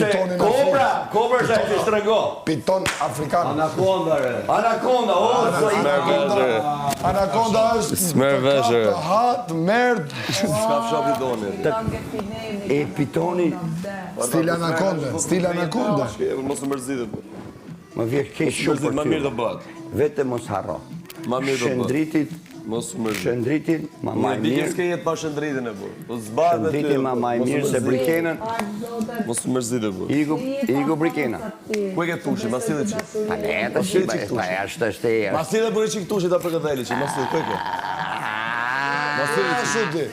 pitonin afrikan. Kobra është ai që shtrëngo. Piton afrikan. Anakonda, Anakonda është të hatë, merd. S'ka fsha pitoni. E pitoni. Stil anakonda. Mos më mërzitet. Më vjen keq shumë për Më mirë do bëhet. Vete mos harro. Më mirë do bëhet. Shëndritit, Mos më mërzitet. shëndritin, ma maj mirë. S'ke jetë pa shëndritin e burr. Po zbahet me ty. Shëndritin ma maj mirë se brikenën. Mos më mërzitet burr. Igu brikena. Ku e ke tushi? Ma sillet çik. Pa ne të shqipa, pa është e. Ma sillet burri çik tushi ta për këtë eli çik. Ma sillet ku e ke? Ma sillet Shuti.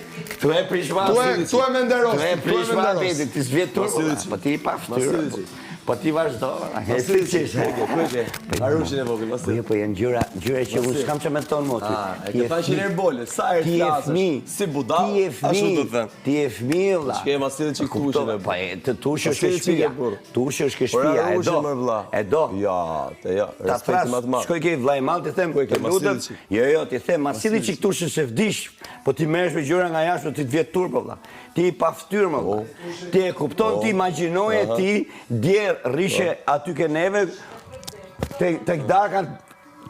Tu e prishma. Tu e menderos. Tu e prishma veti, ti s'vjet turbo. Po ti pa ftyrë. Po ti vazhdo. Ku e ke? Arushin e vogël, ma sillet. Po janë gjëra që unë s'kam që me tonë moti. E ke pa që njerë bole, sa e flasësh, si budal, ashtu të them. Ti e fmi, vla. Shke ma sillet që tushin e Pa e të tushi është ke shpia. Tushi është ke shpia, e do. Ja, Ta respekti ma të madh. shkoj ke vlaj mal, ti them, të lutem. Jo, ti them, ma sili që tushi se vdish, po ti merresh me gjëra nga jashtë, ti të vjet turpo, vla. Ti i pa ftyrë, më vla. Ti e kupton, ti imagjinoje, ti djerë rishe aty ke neve, tek darkan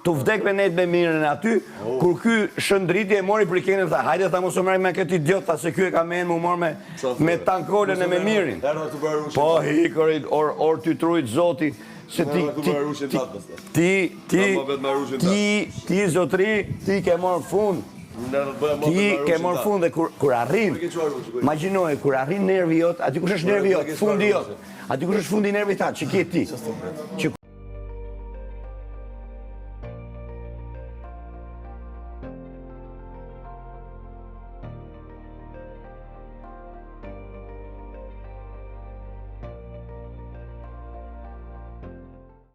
të vdek me nejtë me mirën e aty, kur ky shëndriti e mori brikenën, tha, hajde ta mos u merr me këtë idiot, tha se ky e ka menë mu morë me tankolën e me mirin. Po, hikorit, or ty trujt zoti, se ti zotri, ti ke morë fund. Ti ke morë fund dhe kur arrin, imagjinoje, kur arrin nervi jot, aty kush është nervi jot, fundi jot. Aty kush është fundi nervi ta, që ke ti. Që